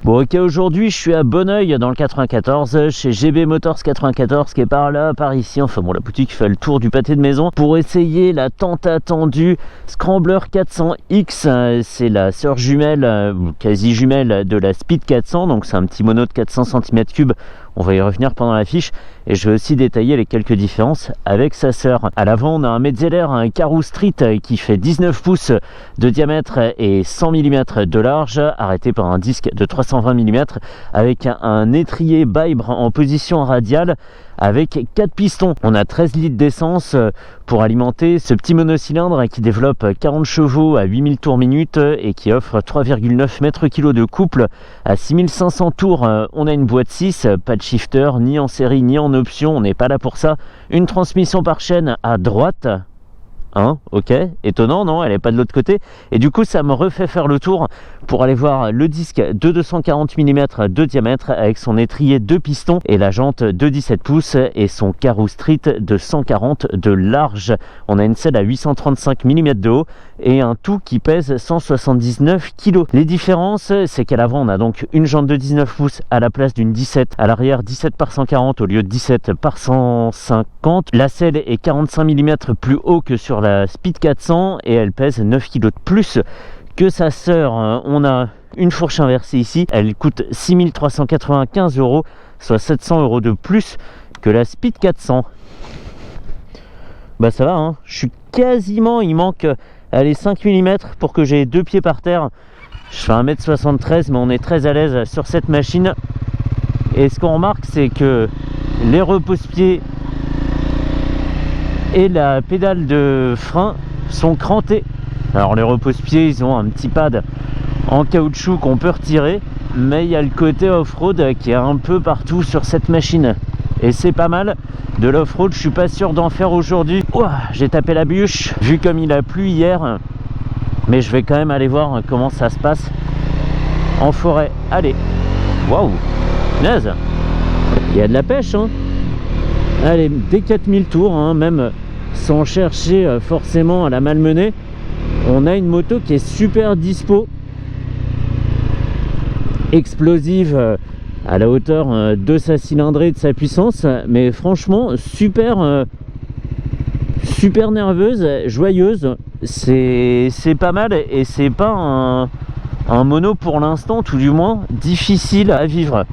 Bon ok, aujourd'hui je suis à Bonneuil dans le 94 chez GB Motors 94 qui est par là, par ici, enfin bon la boutique fait le tour du pâté de maison pour essayer la tant attendue Scrambler 400X. C'est la sœur jumelle, quasi jumelle de la Speed 400, donc c'est un petit mono de 400 cm3. On va y revenir pendant la fiche et je vais aussi détailler les quelques différences avec sa sœur. À l'avant on a un Metzeler, un Karoo Street qui fait 19 pouces de diamètre et 100 mm de large, arrêté par un disque de 320 mm avec un étrier Bibre en position radiale avec 4 pistons. On a 13 litres d'essence pour alimenter ce petit monocylindre qui développe 40 chevaux à 8000 tours minute et qui offre 3,9 mètres-kg de couple à 6500 tours. On a une boîte 6, pas de shifter, ni en série ni en option, on n'est pas là pour ça. Une transmission par chaîne à droite. Hein, ok, étonnant, non, elle n'est pas de l'autre côté. Et du coup, ça me refait faire le tour pour aller voir le disque de 240 mm de diamètre avec son étrier de piston et la jante de 17 pouces et son Karoo Street de 140 de large. On a une selle à 835 mm de haut et un tout qui pèse 179 kg. Les différences, c'est qu'à l'avant, on a donc une jante de 19 pouces à la place d'une 17, à l'arrière 17 par 140 au lieu de 17 par 150. La selle est 45 mm plus haut que sur la Speed 400 et elle pèse 9 kg de plus que sa sœur. On a une fourche inversée ici, elle coûte 6 395 €, soit 700 € de plus que la Speed 400. Bah ça va, hein, je suis quasiment, il manque allez, 5 mm pour que j'ai 2 pieds par terre. Je fais 1m73 mais on est très à l'aise sur cette machine. Et ce qu'on remarque, c'est que les repose-pieds et la pédale de frein sont crantés. Alors les repose-pieds, ils ont un petit pad en caoutchouc qu'on peut retirer, mais il y a le côté off-road qui est un peu partout sur cette machine et c'est pas mal. De l'off-road, je suis pas sûr d'en faire aujourd'hui. J'ai tapé la bûche vu comme il a plu hier, mais je vais quand même aller voir comment ça se passe en forêt. Allez, waouh, naze, il y a de la pêche, hein. Allez, dès 4000 tours, hein, même sans chercher forcément à la malmener, on a une moto qui est super dispo, explosive à la hauteur de sa cylindrée, de sa puissance, mais franchement super super nerveuse, joyeuse. C'est pas mal et c'est pas un mono pour l'instant, tout du moins difficile à vivre.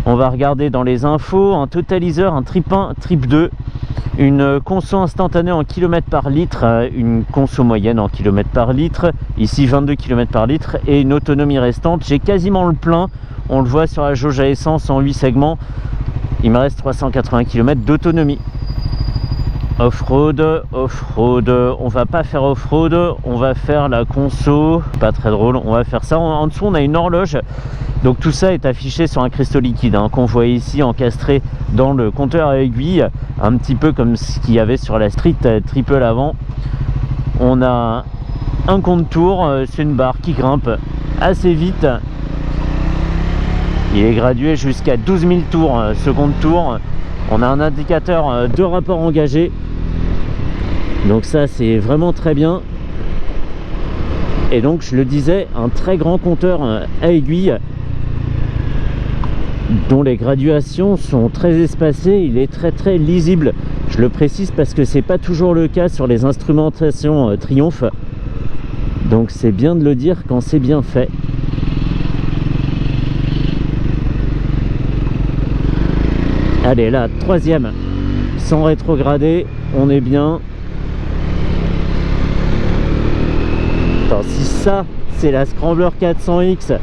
On va regarder dans les infos, un totaliseur, un trip 1, trip 2, une conso instantanée en km par litre, une conso moyenne en km par litre, ici 22 km par litre, et une autonomie restante. J'ai quasiment le plein, on le voit sur la jauge à essence en 8 segments, il me reste 380 km d'autonomie. Off-road, off-road, on va pas faire off-road, on va faire la conso, pas très drôle, on va faire ça. En dessous on a une horloge, donc tout ça est affiché sur un cristaux liquide hein, qu'on voit ici encastré dans le compteur à aiguille, un petit peu comme ce qu'il y avait sur la Street Triple avant. On a un compte tour, c'est une barre qui grimpe assez vite, il est gradué jusqu'à 12 000 tours ce compte tour. On a un indicateur de rapport engagé, donc ça c'est vraiment très bien. Et donc je le disais, un très grand compteur à aiguille dont les graduations sont très espacées, il est très lisible. Je le précise parce que c'est pas toujours le cas sur les instrumentations Triumph, donc c'est bien de le dire quand c'est bien fait. Allez, là, troisième, sans rétrograder, on est bien. Attends, si ça, c'est la Scrambler 400X,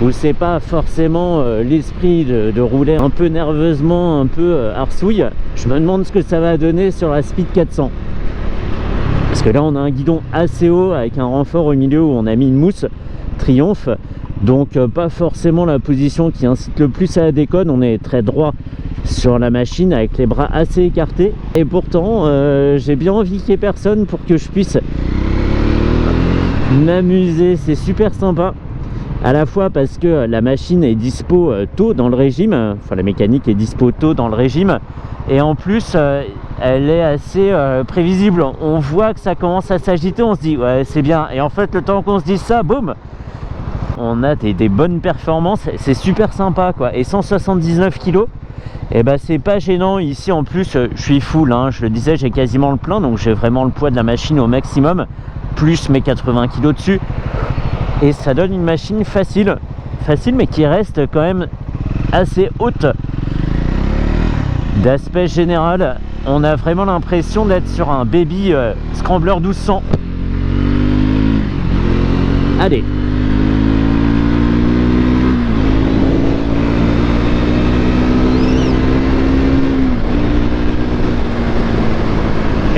où c'est pas forcément l'esprit de rouler un peu nerveusement, un peu arsouille, je me demande ce que ça va donner sur la Speed 400. Parce que là, on a un guidon assez haut, avec un renfort au milieu où on a mis une mousse Triumph. Donc, pas forcément la position qui incite le plus à la déconne, on est très droit sur la machine avec les bras assez écartés et pourtant j'ai bien envie qu'il n'y ait personne pour que je puisse m'amuser. C'est super sympa à la fois parce que la machine est dispo tôt dans le régime, enfin la mécanique est dispo tôt dans le régime, et en plus elle est assez prévisible. On voit que ça commence à s'agiter, on se dit ouais c'est bien, et en fait le temps qu'on se dise ça, boum, on a des bonnes performances, c'est super sympa quoi. Et 179 kg, et bah c'est pas gênant. Ici en plus je suis full, hein, je le disais, j'ai quasiment le plein, donc j'ai vraiment le poids de la machine au maximum, plus mes 80 kg dessus, et ça donne une machine facile mais qui reste quand même assez haute. D'aspect général, on a vraiment l'impression d'être sur un baby Scrambler 1200. Allez.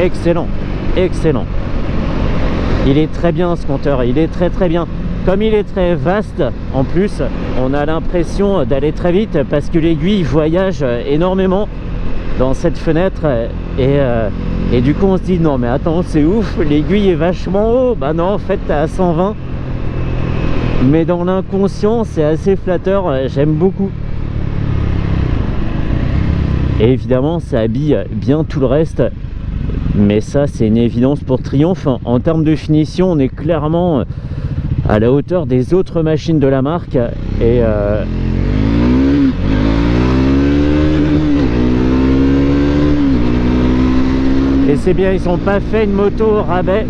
Excellent, excellent. Il est très bien ce compteur, il est très bien. Comme il est très vaste, en plus, on a l'impression d'aller très vite parce que l'aiguille voyage énormément dans cette fenêtre et du coup on se dit non mais attends, c'est ouf, l'aiguille est vachement haut. Bah non, en fait t'es à 120, mais dans l'inconscient c'est assez flatteur, j'aime beaucoup. Et évidemment ça habille bien tout le reste, mais ça c'est une évidence pour Triumph. En termes de finition, on est clairement à la hauteur des autres machines de la marque, et c'est bien, ils n'ont pas fait une moto au rabais.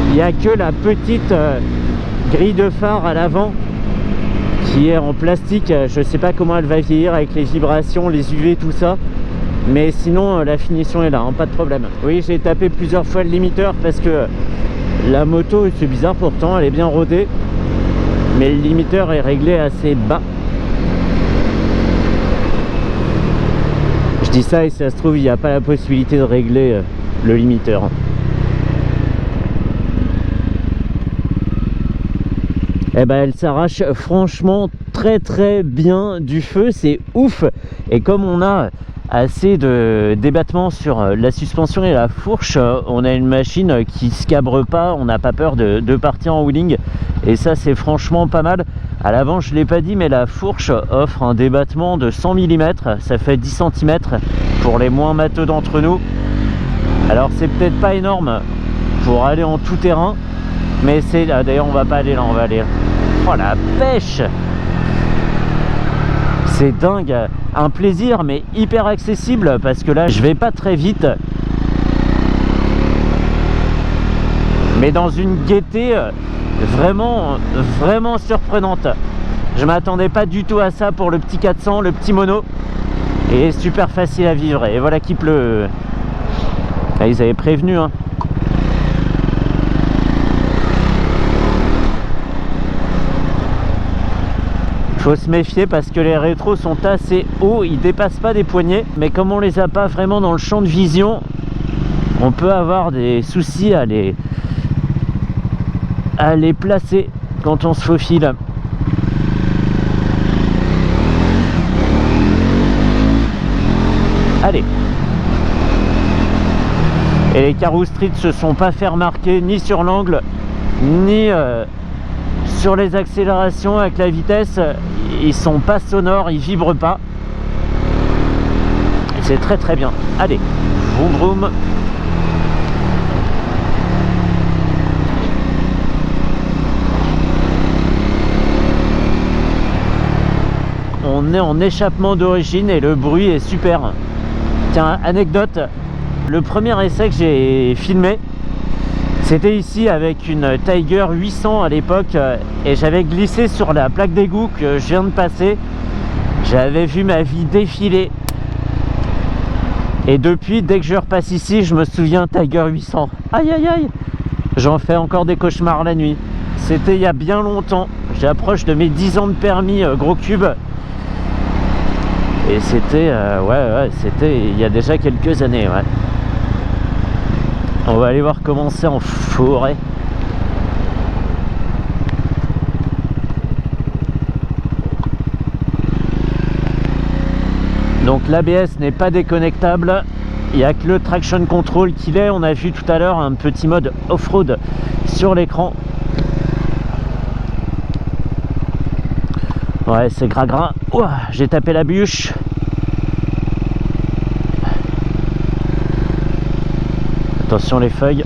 Il n'y a que la petite grille de phare à l'avant qui est en plastique. Je sais pas comment elle va vieillir avec les vibrations, les UV, tout ça, mais sinon la finition est là, hein, pas de problème. Oui, j'ai tapé plusieurs fois le limiteur parce que la moto, c'est bizarre pourtant, elle est bien rodée, mais le limiteur est réglé assez bas. Je dis ça et ça se trouve il n'y a pas la possibilité de régler le limiteur. Eh ben elle s'arrache franchement très bien du feu, c'est ouf. Et comme on a assez de débattement sur la suspension et la fourche, on a une machine qui se cabre pas, on n'a pas peur de partir en wheeling, et ça c'est franchement pas mal. À l'avant je l'ai pas dit, mais la fourche offre un débattement de 100 mm, ça fait 10 cm pour les moins matheux d'entre nous. Alors c'est peut-être pas énorme pour aller en tout terrain, mais c'est... Ah, d'ailleurs on va pas aller là, on va aller là. Oh la pêche! C'est dingue, un plaisir mais hyper accessible parce que là je vais pas très vite, mais dans une gaieté vraiment surprenante. Je m'attendais pas du tout à ça pour le petit 400, le petit mono, et super facile à vivre. Et voilà qu'il pleut. Ah, ils avaient prévenu hein. Faut se méfier parce que les rétros sont assez hauts, ils dépassent pas des poignées, mais comme on les a pas vraiment dans le champ de vision, on peut avoir des soucis à les placer quand on se faufile. Allez. Et les carrousseries ne se sont pas fait remarquer ni sur l'angle ni sur les accélérations. Avec la vitesse, ils sont pas sonores, ils vibrent pas, c'est très bien. Allez, vroom vroom. On est en échappement d'origine et le bruit est super. Tiens, anecdote, le premier essai que j'ai filmé, c'était ici avec une Tiger 800 à l'époque, et j'avais glissé sur la plaque d'égout que je viens de passer. J'avais vu ma vie défiler, et depuis, dès que je repasse ici, je me souviens Tiger 800. Aïe aïe aïe, j'en fais encore des cauchemars la nuit. C'était il y a bien longtemps, j'approche de mes 10 ans de permis gros cube, et c'était ouais, c'était il y a déjà quelques années, ouais. On va aller voir comment c'est en forêt. Donc l'ABS n'est pas déconnectable, il n'y a que le traction control qui l'est. On a vu tout à l'heure un petit mode off-road sur l'écran. Ouais, c'est gras. Ouah, j'ai tapé la bûche. Attention les feuilles.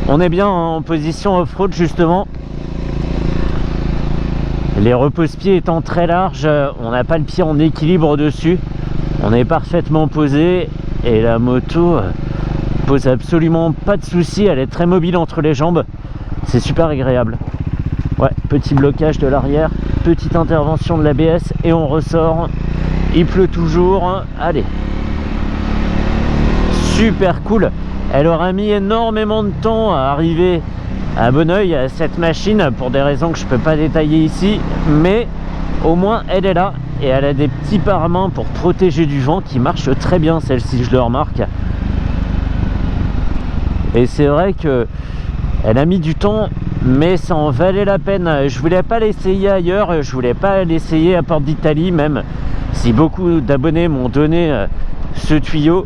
On est bien en position off-road justement. Les repose-pieds étant très larges, on n'a pas le pied en équilibre dessus. On est parfaitement posé et la moto pose absolument pas de soucis. Elle est très mobile entre les jambes. C'est super agréable. Ouais, petit blocage de l'arrière, petite intervention de l'ABS et on ressort. Il pleut toujours. Allez. Super cool. Elle aura mis énormément de temps à arriver à Bonneuil, cette machine, pour des raisons que je peux pas détailler ici, mais au moins elle est là et elle a des petits pare-mains pour protéger du vent qui marchent très bien, celle-ci, je le remarque. Et c'est vrai que elle a mis du temps, mais ça en valait la peine. Je voulais pas l'essayer ailleurs, je voulais pas l'essayer à Porte d'Italie, même si beaucoup d'abonnés m'ont donné ce tuyau,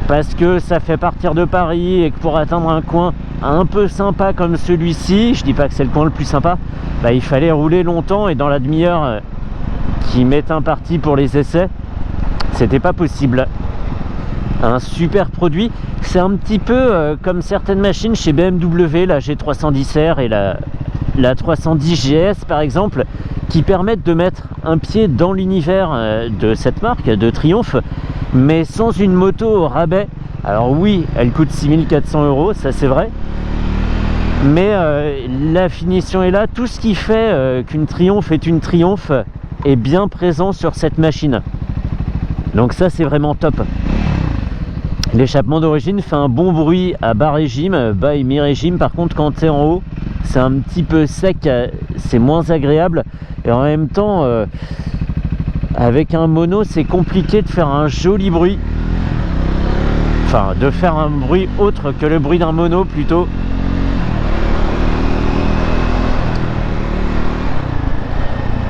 parce que ça fait partir de Paris et que pour atteindre un coin un peu sympa comme celui-ci, je dis pas que c'est le coin le plus sympa, bah, il fallait rouler longtemps et dans la demi-heure qui m'est impartie pour les essais, c'était pas possible. Un super produit, c'est un petit peu comme certaines machines chez BMW, la G310R et la 310 GS par exemple, qui permettent de mettre un pied dans l'univers de cette marque, de Triumph, mais sans une moto au rabais. Alors oui, elle coûte 6400 €, ça c'est vrai, mais la finition est là. Tout ce qui fait qu'une Triumph est une Triumph est bien présent sur cette machine, donc ça c'est vraiment top. L'échappement d'origine fait un bon bruit à bas régime, bas et mi-régime. Par contre, quand tu es en haut, c'est un petit peu sec, c'est moins agréable. Et en même temps, avec un mono, c'est compliqué de faire un joli bruit. Enfin, de faire un bruit autre que le bruit d'un mono plutôt.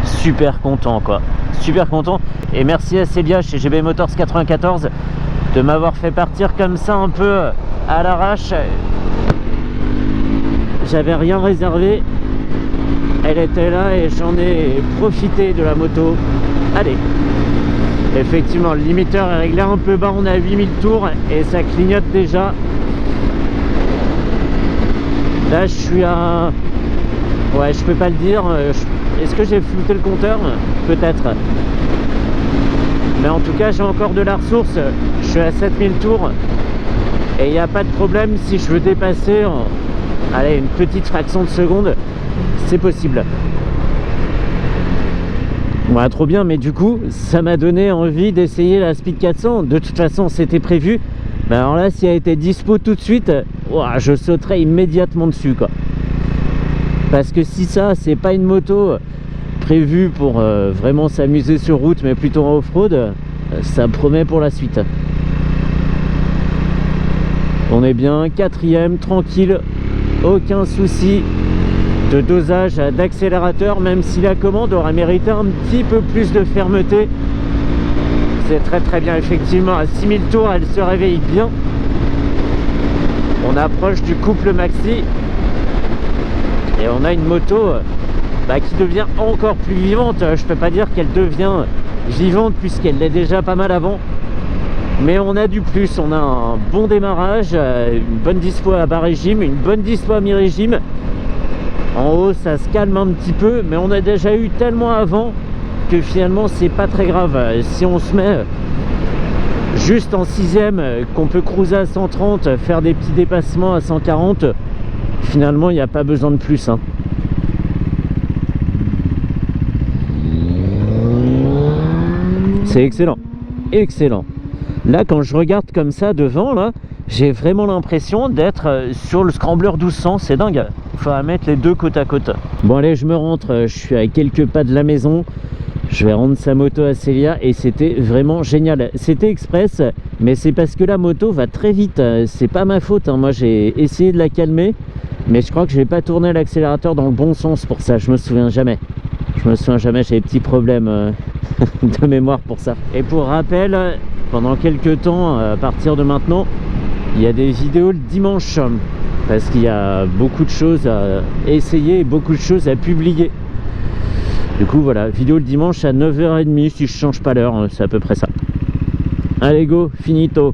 Super content quoi, super content. Et merci à Célia chez GB Motors 94 de m'avoir fait partir comme ça un peu à l'arrache. J'avais rien réservé, elle était là et j'en ai profité de la moto. Allez, effectivement le limiteur est réglé un peu bas, on a 8000 tours et ça clignote déjà. Là je suis à... ouais, je peux pas le dire, est-ce que j'ai flouté le compteur? Peut-être. Mais en tout cas j'ai encore de la ressource, je suis à 7000 tours et il n'y a pas de problème. Si je veux dépasser allez, une petite fraction de seconde, c'est possible. Ouais, trop bien. Mais du coup ça m'a donné envie d'essayer la Speed 400. De toute façon c'était prévu, mais alors là si elle était dispo tout de suite, ouah, je sauterais immédiatement dessus quoi. Parce que si ça c'est pas une moto prévu pour vraiment s'amuser sur route, mais plutôt en off-road, ça promet pour la suite. On est bien, quatrième, tranquille, aucun souci de dosage d'accélérateur, même si la commande aurait mérité un petit peu plus de fermeté. C'est très très bien, effectivement, à 6000 tours, elle se réveille bien. On approche du couple maxi et on a une moto qui devient encore plus vivante. Je peux pas dire qu'elle devient vivante puisqu'elle l'est déjà pas mal avant, mais on a du plus. On a un bon démarrage, une bonne dispo à bas régime, une bonne dispo à mi-régime. En haut ça se calme un petit peu, mais on a déjà eu tellement avant que finalement c'est pas très grave. Si on se met juste en sixième, qu'on peut cruiser à 130, faire des petits dépassements à 140, finalement il n'y a pas besoin de plus hein. C'est excellent, excellent. Là quand je regarde comme ça devant, là j'ai vraiment l'impression d'être sur le Scrambler 1200, c'est dingue. Il faudra mettre les deux côte à côte. Bon allez, je me rentre, je suis à quelques pas de la maison. Je vais rendre sa moto à Célia et c'était vraiment génial. C'était express, mais c'est parce que la moto va très vite. C'est pas ma faute hein. Moi j'ai essayé de la calmer, mais je crois que je n'ai pas tourné l'accélérateur dans le bon sens pour ça. Je me souviens jamais. J'ai des petits problèmes de mémoire pour ça. Et pour rappel, pendant quelques temps, à partir de maintenant, il y a des vidéos le dimanche, parce qu'il y a beaucoup de choses à essayer et beaucoup de choses à publier. Du coup voilà, vidéo le dimanche à 9h30 si je change pas l'heure, c'est à peu près ça. Allez go, finito.